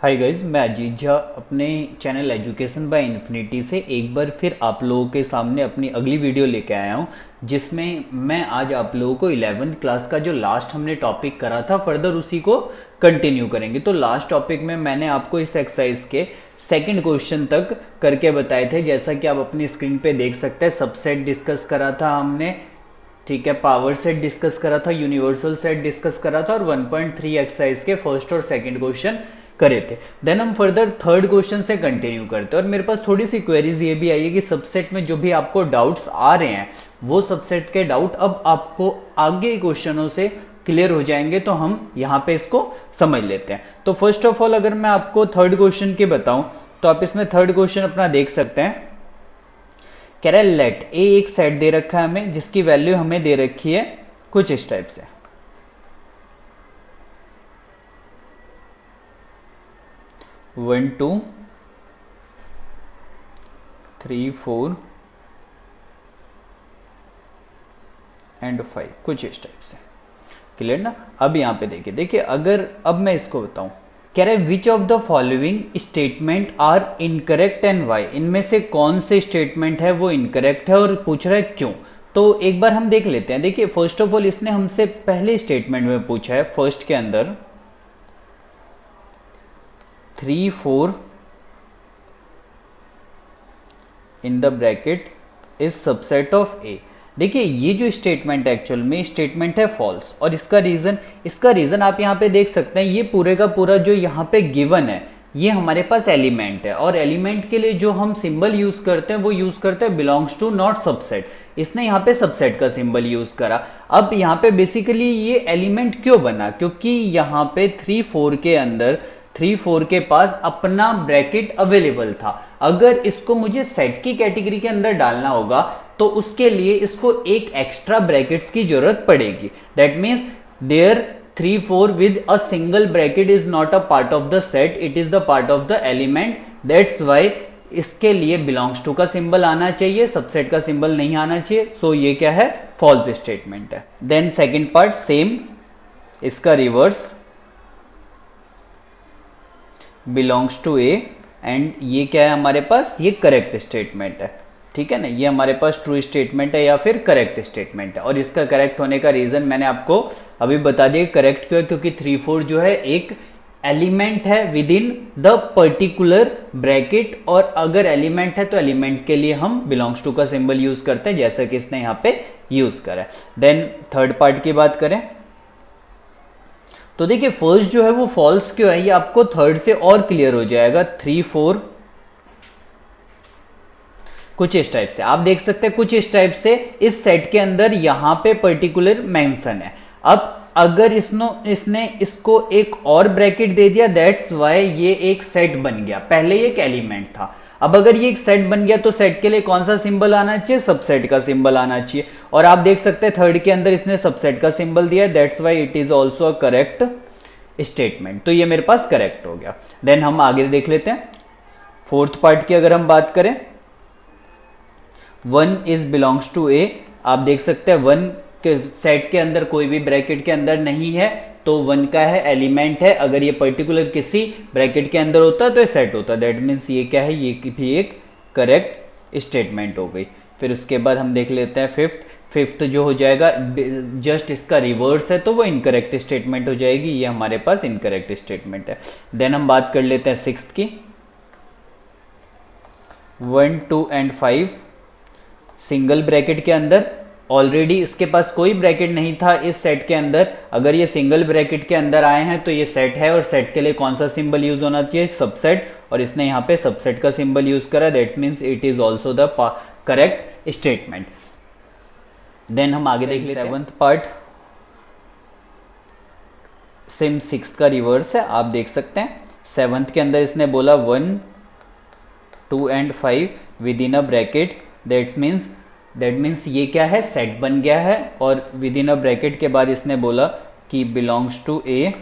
Hi guys, मैं अजीत झा अपने channel education by infinity से एक बार फिर आप लोगों के सामने अपनी अगली वीडियो लेके आया हूँ, जिसमें मैं आज आप लोगों को 11वीं क्लास का जो लास्ट हमने टॉपिक करा था फर्दर उसी को कंटिन्यू करेंगे। तो लास्ट टॉपिक में मैंने आपको इस एक्सरसाइज के सेकंड क्वेश्चन तक करके बताए थे, जैसा कि आप अपनी स्क्रीन पे देख सकते हैं। सबसेट डिस्कस करा था हमने, ठीक है, पावर सेट डिस्कस करा था, यूनिवर्सल सेट डिस्कस करा था और 1.3 एक्सरसाइज के फर्स्ट और सेकंड क्वेश्चन करे थे। देन हम फर्दर थर्ड क्वेश्चन से कंटिन्यू करते हैं और मेरे पास थोड़ी सी क्वेरीज ये भी आई है कि सबसेट में जो भी आपको डाउट्स आ रहे हैं वो सबसेट के डाउट अब आपको आगे क्वेश्चनों से क्लियर हो जाएंगे, तो हम यहाँ पे इसको समझ लेते हैं। तो फर्स्ट ऑफ ऑल अगर मैं आपको थर्ड क्वेश्चन की बताऊं तो आप इसमें थर्ड क्वेश्चन अपना देख सकते हैं। कह रहा है लेट ए एक सेट दे रखा है हमें, जिसकी वैल्यू हमें दे रखी है कुछ इस टाइप से। 1 2 3 4 एंड 5 कुछ इस टाइप से। क्लियर ना? अब यहां पे देखिए अगर अब मैं इसको बताऊं, कह रहा है which of the following statement are incorrect and why, इनमें से कौन से स्टेटमेंट है वो इनकरेक्ट है और पूछ रहा है क्यों। तो एक बार हम देख लेते हैं। देखिए फर्स्ट ऑफ ऑल इसने हमसे पहले स्टेटमेंट में पूछा है, फर्स्ट के अंदर 3 4 in the bracket is subset of A. देखिए ये जो स्टेटमेंट है एक्चुअल में स्टेटमेंट है फॉल्स, और इसका रीजन आप यहाँ पे देख सकते हैं। ये पूरे का पूरा जो यहाँ पे गिवन है ये हमारे पास एलिमेंट है, और एलिमेंट के लिए जो हम सिंबल यूज करते हैं वो यूज करते हैं बिलोंग्स टू नॉट सबसेट। इसने यहाँ पे सबसेट का सिंबल यूज करा। अब यहाँ पे बेसिकली ये एलिमेंट क्यों बना, क्योंकि यहाँ पे 3 4 के अंदर 3 4 के पास अपना ब्रैकेट अवेलेबल था। अगर इसको मुझे सेट की कैटेगरी के अंदर डालना होगा तो उसके लिए इसको एक एक्स्ट्रा ब्रैकेट्स की जरूरत पड़ेगी। That means there 3 4 with a single bracket is not a part of the set, it is the part of the element. That's why इसके लिए बिलोंग्स टू का सिंबल आना चाहिए, सबसेट का सिंबल नहीं आना चाहिए। सो ये क्या है? फॉल्स स्टेटमेंट है। देन सेकेंड पार्ट सेम, इसका reverse belongs to A, and ये क्या है हमारे पास? ये करेक्ट स्टेटमेंट है। ठीक है ना, ये हमारे पास ट्रू स्टेटमेंट है या फिर करेक्ट स्टेटमेंट है। और इसका करेक्ट होने का रीजन मैंने आपको अभी बता दिया। करेक्ट क्यों है? क्योंकि 3 4 जो है एक एलिमेंट है with in the particular bracket, और अगर एलिमेंट है तो एलिमेंट के लिए हम बिलोंग्स टू का सिंबल यूज करते हैं, जैसा कि इसने यहाँ पे यूज करा है। देन थर्ड पार्ट की बात करें तो देखिए फर्स्ट जो है वो फॉल्स क्यों है, ये आपको थर्ड से और क्लियर हो जाएगा। 3 4 कुछ इस टाइप से आप देख सकते हैं, कुछ इस टाइप से इस सेट के अंदर यहां पे पर्टिकुलर मेंशन है। अब अगर इसने इसको एक और ब्रैकेट दे दिया, दैट्स वाई ये एक सेट बन गया। पहले ये एक एलिमेंट था, अब अगर ये एक सेट बन गया तो सेट के लिए कौन सा सिंबल आना चाहिए? सबसेट का सिंबल आना चाहिए। और आप देख सकते हैं थर्ड के अंदर इसने सबसेट का सिंबल दिया, that's why it is also a correct statement. तो ये मेरे पास करेक्ट हो गया। देन हम आगे देख लेते हैं फोर्थ पार्ट की। अगर हम बात करें 1 इज बिलोंग्स टू ए, आप देख सकते हैं 1 के सेट के अंदर कोई भी ब्रैकेट के अंदर नहीं है, तो 1 का है एलिमेंट है। अगर ये पर्टिकुलर किसी ब्रैकेट के अंदर होता है तो ये सेट होता है। दैट मीन्स ये क्या है? ये भी एक करेक्ट स्टेटमेंट हो गई। फिर उसके बाद हम देख लेते हैं फिफ्थ जो हो जाएगा जस्ट इसका रिवर्स है, तो वो इनकरेक्ट स्टेटमेंट हो जाएगी। ये हमारे पास इनकरेक्ट स्टेटमेंट है। देन हम बात कर लेते हैं सिक्स्थ की। 1 2 एंड 5 सिंगल ब्रैकेट के अंदर, ऑलरेडी इसके पास कोई ब्रैकेट नहीं था इस सेट के अंदर। अगर ये सिंगल ब्रैकेट के अंदर आए हैं तो ये सेट है, और सेट के लिए कौन सा सिंबल यूज होना चाहिए? सबसेट, और इसने यहाँ पे सबसेट का सिंबल यूज करा। That means it is also the correct statement. Then हम आगे देख लेते हैं सेवंथ पार्ट। सेम सिक्स्थ का रिवर्स है, आप देख सकते हैं। सेवंथ के अंदर इसने बोला 1 2 and 5 with in a bracket, that means ये क्या है? सेट बन गया है। और विद इन अ ब्रैकेट के बाद इसने बोला कि बिलोंग्स टू ए,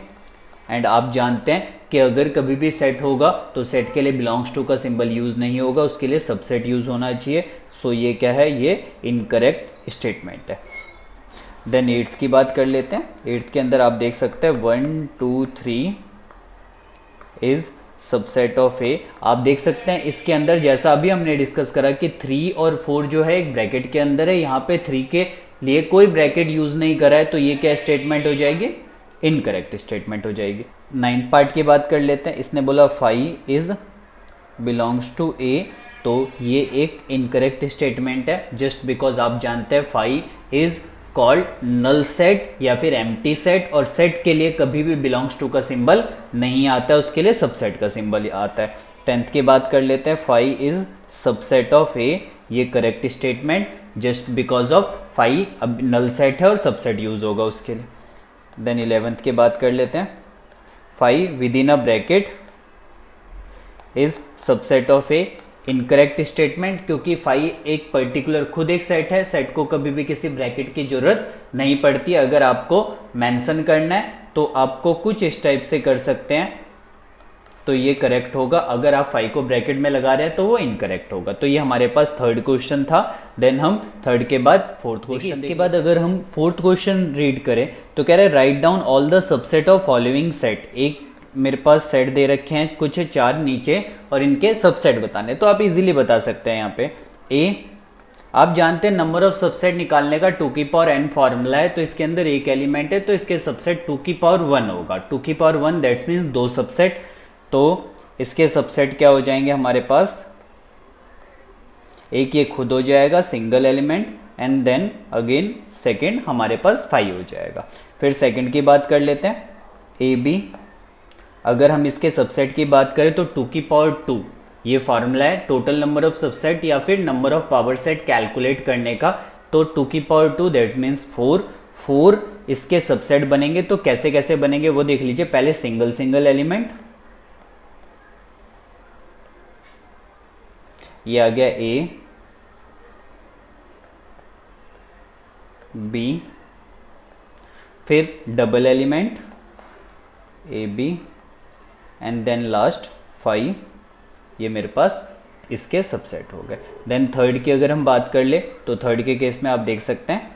एंड आप जानते हैं कि अगर कभी भी सेट होगा तो सेट के लिए बिलोंग्स टू का सिंबल यूज नहीं होगा, उसके लिए सबसेट यूज होना चाहिए। सो ये क्या है? ये इनकरेक्ट स्टेटमेंट है। देन एट्थ की बात कर लेते हैं। एट्थ के अंदर आप देख सकते हैं 1 2 3 इज सबसेट ऑफ ए। आप देख सकते हैं इसके अंदर जैसा अभी हमने डिस्कस करा कि 3 और 4 जो है एक ब्रैकेट के अंदर है, यहाँ पे 3 के लिए कोई ब्रैकेट यूज नहीं करा है, तो ये क्या स्टेटमेंट हो जाएगी, इनकरेक्ट स्टेटमेंट हो जाएगी। 9th पार्ट की बात कर लेते हैं। इसने बोला 5 इज बिलोंग्स टू ए, तो ये एक इनकरेक्ट स्टेटमेंट है जस्ट बिकॉज आप जानते हैं 5 इज कॉल्ड नल सेट या फिर एम्प्टी सेट, और सेट के लिए कभी भी बिलोंग्स टू का सिंबल नहीं आता है, उसके लिए सबसेट का सिंबल आता है। 10th की बात कर लेते हैं। 5 इज सबसेट ऑफ ए, ये correct statement just because of 5 अब नल सेट है और सबसेट यूज होगा उसके लिए। देन 11th की बात कर लेते हैं। 5 with in a bracket is subset of A, incorrect statement क्योंकि 5 एक पर्टिकुलर खुद एक सेट है, सेट को कभी भी किसी ब्रैकेट की जरूरत नहीं पड़ती। अगर आपको मेंशन करना है तो आपको कुछ इस टाइप से कर सकते हैं, तो ये करेक्ट होगा। अगर आप 5 को ब्रैकेट में लगा रहे हैं तो वो इनकरेक्ट होगा। तो ये हमारे पास थर्ड क्वेश्चन था। देन हम थर्ड के बाद फोर्थ क्वेश्चन, इसके बाद अगर हम फोर्थ क्वेश्चन रीड करें तो कह रहे हैं write down all the subset of following set. एक मेरे पास सेट दे रखे हैं कुछ 4 नीचे और इनके सबसेट बताने, तो आप इजीली बता सकते हैं। यहाँ पे ए, आप जानते हैं नंबर ऑफ सबसेट निकालने का 2 की पावर n फॉर्मूला है, तो इसके अंदर एक एलिमेंट है तो इसके सबसेट 2 की पावर 1 होगा। 2 की पावर 1 दैट्स मीन्स 2 सबसेट, तो इसके सबसेट क्या हो जाएंगे हमारे पास, एक ये खुद हो जाएगा single element and then again second हमारे पास 5 हो जाएगा। फिर सेकंड की बात कर लेते हैं। ए बी, अगर हम इसके सबसेट की बात करें तो 2 की पावर 2 ये फॉर्मूला है टोटल नंबर ऑफ सबसेट या फिर number of power set calculate करने का, तो 2 की पावर 2 दैट मीन्स 4 इसके सबसेट बनेंगे। तो कैसे कैसे बनेंगे वो देख लीजिए। पहले सिंगल सिंगल एलिमेंट, ये आ गया ए बी, फिर double element A B and then last 5, ये मेरे पास इसके सबसेट हो गए। देन थर्ड की अगर हम बात कर ले तो थर्ड के केस में आप देख सकते हैं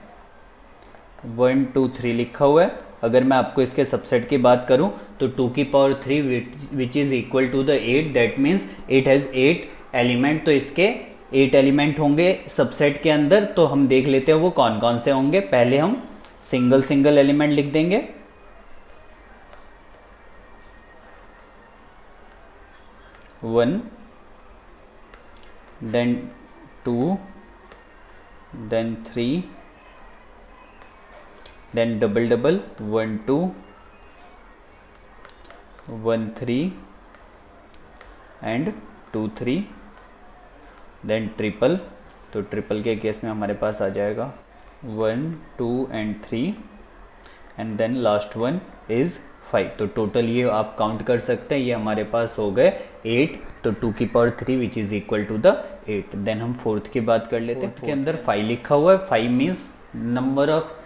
1 2 3 लिखा हुआ है। अगर मैं आपको इसके सबसेट की बात करूं तो 2 की power 3 which is equal to the 8 that means it has 8 element, तो इसके 8 एलिमेंट होंगे सबसेट के अंदर। तो हम देख लेते हैं वो कौन कौन से होंगे। पहले हम सिंगल सिंगल एलिमेंट लिख देंगे, 1 then 2 then 3 then double 1 2 1 3 and 2 3 then triple, तो ट्रिपल के केस में हमारे पास आ जाएगा 1 2 and 3 and then last one is 5। तो टोटल ये आप काउंट कर सकते हैं, ये हमारे पास हो गए 8, तो 2 की power 3 which is equal to the 8। Then हम फोर्थ की बात कर लेते हैं। के अंदर 5 लिखा हुआ है, 5 means number of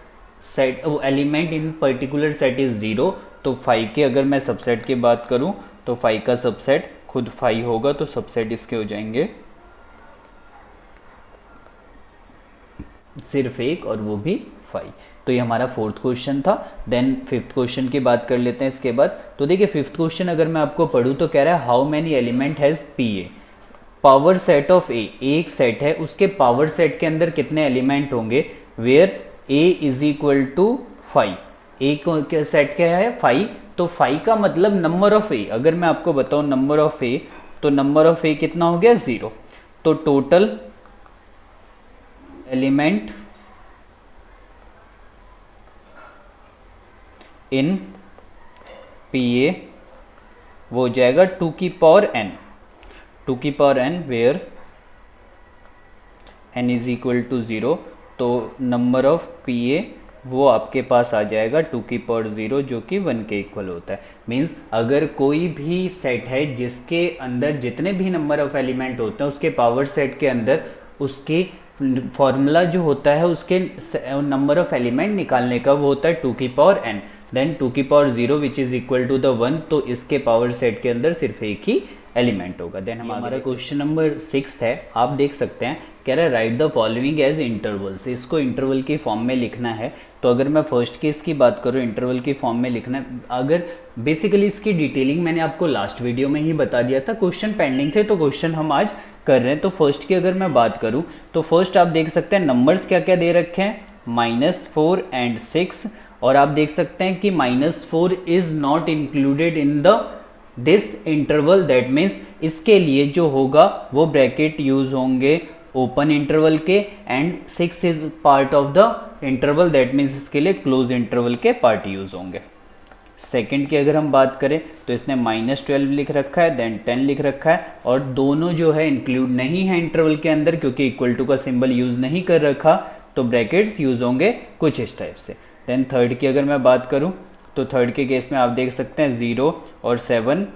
set element in particular set is 0, तो 5 के अगर मैं सबसेट की बात करूं तो 5 का सबसेट खुद 5 होगा, तो सबसेट इसके हो जाएंगे सिर्फ एक और वो भी 5। तो ये हमारा फोर्थ क्वेश्चन था। देन फिफ्थ क्वेश्चन की बात कर लेते हैं इसके बाद। तो देखिए फिफ्थ क्वेश्चन अगर मैं आपको पढ़ूँ तो कह रहा है how many element has P A, power set of A, एक सेट है उसके पावर सेट के अंदर कितने एलिमेंट होंगे, where A is equal to 5। A set क्या है 5, तो 5 का मतलब नंबर ऑफ ए, अगर मैं आपको बताऊं नंबर ऑफ ए, तो नंबर ऑफ ए कितना हो गया 0। तो total element in P A वो हो जाएगा 2 की पावर n, 2 की power n where n is equal to 0, तो नंबर ऑफ पी ए वो आपके पास आ जाएगा 2 की पावर 0 जो कि 1 के इक्वल होता है। मींस अगर कोई भी सेट है जिसके अंदर जितने भी नंबर ऑफ एलिमेंट होते हैं उसके पावर सेट के अंदर उसके फॉर्मूला जो होता है उसके नंबर ऑफ एलिमेंट निकालने का वो होता है 2 की पावर n, देन 2 की power 0 which is equal to the 1, तो इसके पावर सेट के अंदर सिर्फ एक ही एलिमेंट होगा। देन हमारा क्वेश्चन नंबर 6 है। आप देख सकते हैं कह रहा है right the following as intervals, इसको इंटरवल की फॉर्म में लिखना है। तो अगर मैं फर्स्ट केस की बात करूँ, इंटरवल की फॉर्म में लिखना है। अगर बेसिकली इसकी डिटेलिंग मैंने आपको लास्ट वीडियो में ही बता दिया था, क्वेश्चन पेंडिंग थे तो क्वेश्चन हम आज कर रहे हैं। तो फर्स्ट की अगर मैं बात करूँ तो फर्स्ट आप देख सकते हैं नंबर्स क्या क्या दे रखे हैं, -4 एंड 6, और आप देख सकते हैं कि -4 is not included in the this interval, that means इसके लिए जो होगा वो ब्रैकेट यूज होंगे ओपन इंटरवल के, and 6 is part of the interval, that means इसके लिए क्लोज इंटरवल के पार्ट यूज होंगे। सेकंड की अगर हम बात करें तो इसने -12 लिख रखा है, देन 10 लिख रखा है, और दोनों जो है इंक्लूड नहीं है इंटरवल के अंदर क्योंकि इक्वल टू का सिंबल यूज नहीं कर रखा, तो ब्रैकेट्स यूज होंगे कुछ इस टाइप से। देन थर्ड की अगर मैं बात करूं तो थर्ड के केस में आप देख सकते हैं 0 और 7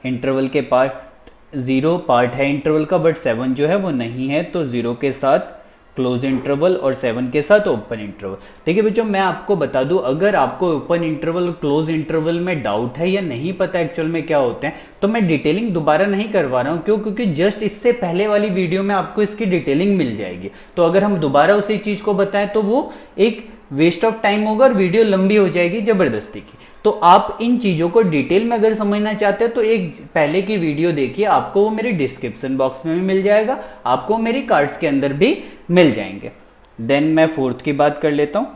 इंटरवल के पार्ट, 0 पार्ट है इंटरवल का बट 7 जो है वो नहीं है, तो 0 के साथ क्लोज इंटरवल और 7 के साथ ओपन इंटरवल। देखिए बच्चों, मैं आपको बता दूं, अगर आपको ओपन इंटरवल क्लोज इंटरवल में डाउट है या नहीं पता एक्चुअल में क्या होते हैं, तो मैं डिटेलिंग दोबारा नहीं करवा रहा हूं। क्यों? क्योंकि जस्ट इससे पहले वाली वीडियो में आपको इसकी डिटेलिंग मिल जाएगी। तो अगर हम दोबारा उसी चीज को बताएं तो वो एक वेस्ट ऑफ टाइम होगा और वीडियो लंबी हो जाएगी जबरदस्ती की। तो आप इन चीजों को डिटेल में अगर समझना चाहते हैं तो एक पहले की वीडियो देखिए, आपको वो मेरे डिस्क्रिप्शन बॉक्स में भी मिल जाएगा, आपको मेरी कार्ड्स के अंदर भी मिल जाएंगे। देन मैं फोर्थ की बात कर लेता हूं।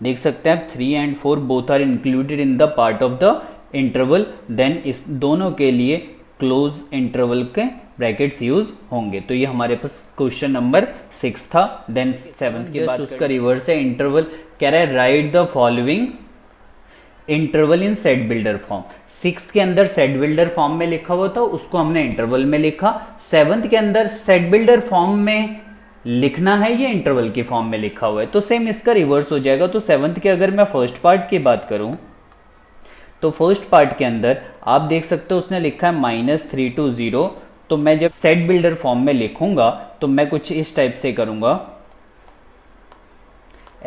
देख सकते हैं 3 and 4 both are included in the part of the interval, then इस दोनों के लिए क्लोज इंटरवल के ब्रैकेट्स यूज होंगे। तो ये हमारे पास क्वेश्चन नंबर 6 था। देन 7th की बात, उसका रिवर्स है इंटरवल, कह रहा है right the following interval in set builder form. 6th के अंदर सेट बिल्डर फॉर्म में लिखा हुआ था, उसको हमने इंटरवल में लिखा। 7th के अंदर सेट बिल्डर फॉर्म में लिखना है, ये इंटरवल की फॉर्म में लिखा हुआ है, तो सेम इसका रिवर्स हो जाएगा। तो 7th के अगर मैं फर्स्ट पार्ट की बात करूं तो फर्स्ट पार्ट के अंदर आप देख सकते हो उसने लिखा है -3 to 0। तो मैं जब सेट बिल्डर फॉर्म में लिखूंगा तो मैं कुछ इस टाइप से करूंगा,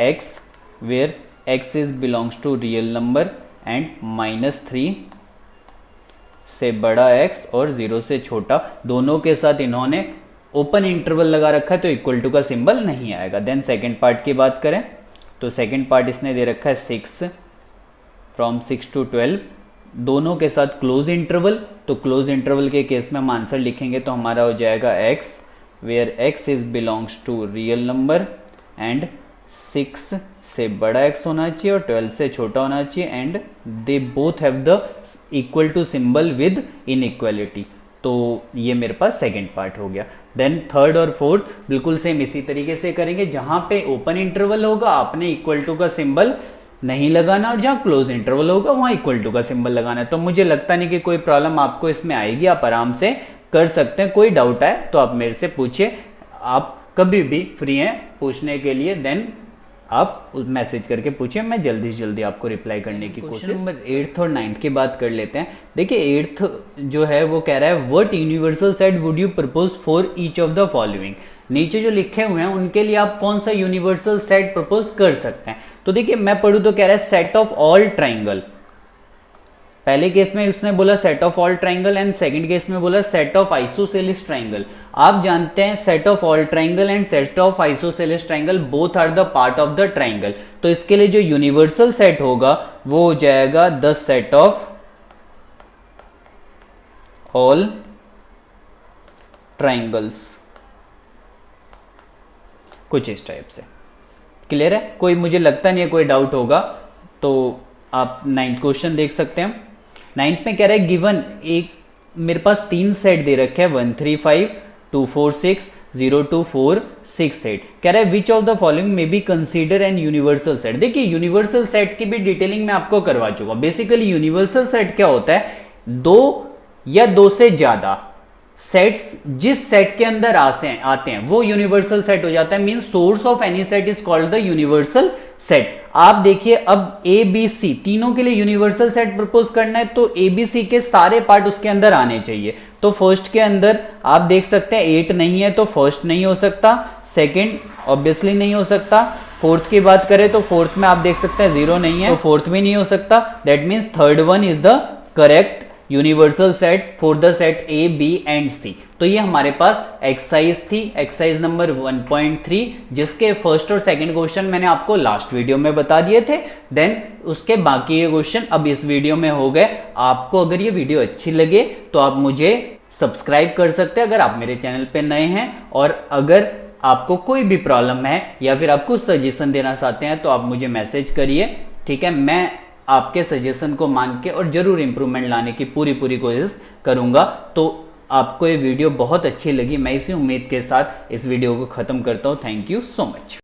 x where x is belongs to real number and -3 से बड़ा x और 0 से छोटा, दोनों के साथ इन्होंने ओपन इंटरवल लगा रखा है तो इक्वल टू का सिंबल नहीं आएगा। देन सेकेंड पार्ट की बात करें तो सेकेंड पार्ट इसने दे रखा है 6 फ्रॉम 6 to 12, दोनों के साथ क्लोज इंटरवल। तो क्लोज इंटरवल के केस में हम आंसर लिखेंगे तो हमारा हो जाएगा x where x is belongs to real number and 6 से बड़ा x होना चाहिए और 12 से छोटा होना चाहिए, and they both have the equal to symbol with inequality. तो ये मेरे पास सेकेंड पार्ट हो गया। देन थर्ड और फोर्थ बिल्कुल सेम इसी तरीके से करेंगे, जहां पे ओपन इंटरवल होगा आपने इक्वल टू का सिंबल नहीं लगाना, और जहां क्लोज इंटरवल होगा वहां इक्वल टू का सिंबल लगाना है। तो मुझे लगता नहीं कि कोई प्रॉब्लम आपको इसमें आएगी, आप आराम से कर सकते हैं। कोई डाउट है तो आप मेरे से पूछिए, आप कभी भी फ्री हैं पूछने के लिए। देन आप मैसेज करके पूछिए, मैं जल्दी से जल्दी आपको रिप्लाई करने की कोशिश। नंबर 8th और 9th की बात कर लेते हैं। देखिए 8th जो है वो कह रहा है what universal set would you propose for each of the following. नीचे जो लिखे हुए हैं उनके लिए आप कौन सा यूनिवर्सल सेट प्रपोज कर सकते हैं। तो देखिए मैं पढ़ूं तो कह रहा है सेट ऑफ ऑल ट्राइंगल। पहले केस में उसने बोला set of all triangle and second case में बोला सेट ऑफ आइसोसेलेस ट्राइंगल। आप जानते हैं set of all triangle and set of isosceles triangle both are the part of the triangle. तो इसके लिए जो यूनिवर्सल सेट होगा वो हो जाएगा the set of all triangles, कुछ इस टाइप से। क्लियर है? कोई मुझे लगता नहीं है कोई डाउट होगा। तो आप 9th क्वेश्चन देख सकते हैं। 9th में कह रहा है गिवन एक मेरे पास 3 सेट दे रखे हैं 1 3 5 2 4 6 0 2 4 6 8। कह रहा है विच ऑफ द फॉलोइंग में B consider N universal set. देखिए यूनिवर्सल सेट की भी डिटेलिंग मैं आपको करवा चुका। बेसिकली यूनिवर्सल सेट क्या होता है, 2 या 2 से ज्यादा सेट्स जिस सेट के अंदर आते हैं वो यूनिवर्सल सेट हो जाता है। Mean source of any set is called the universal set. आप देखिए अब ए बी सी तीनों के लिए यूनिवर्सल सेट प्रपोज करना है तो ए बी सी के सारे पार्ट उसके अंदर आने चाहिए। तो फर्स्ट के अंदर आप देख सकते हैं 8 नहीं है तो फर्स्ट नहीं हो सकता, सेकंड ऑब्वियसली नहीं हो सकता। फोर्थ की बात करें तो फोर्थ में आप देख सकते हैं 0 नहीं है तो फोर्थ भी नहीं हो सकता। That means third one is the correct universal set for the set A B and C. तो ये हमारे पास एक्सरसाइज थी, एक्सरसाइज नंबर 1.3, जिसके फर्स्ट और सेकंड क्वेश्चन मैंने आपको लास्ट वीडियो में बता दिए थे। देन उसके बाकी ये क्वेश्चन अब इस वीडियो में हो गए। आपको अगर ये वीडियो अच्छी लगे तो आप मुझे सब्सक्राइब कर सकते हैं अगर आप मेरे चैनल पे नए हैं, और अगर आपको कोई भी प्रॉब्लम है या फिर आप कुछ सजेशन देना चाहते हैं तो आप मुझे मैसेज करिए, ठीक है। मैं आपके सजेशन को मान के और जरूर इंप्रूवमेंट लाने की पूरी कोशिश करूंगा। तो आपको ये वीडियो बहुत अच्छी लगी, मैं इसी उम्मीद के साथ इस वीडियो को खत्म करता हूं। Thank you so much.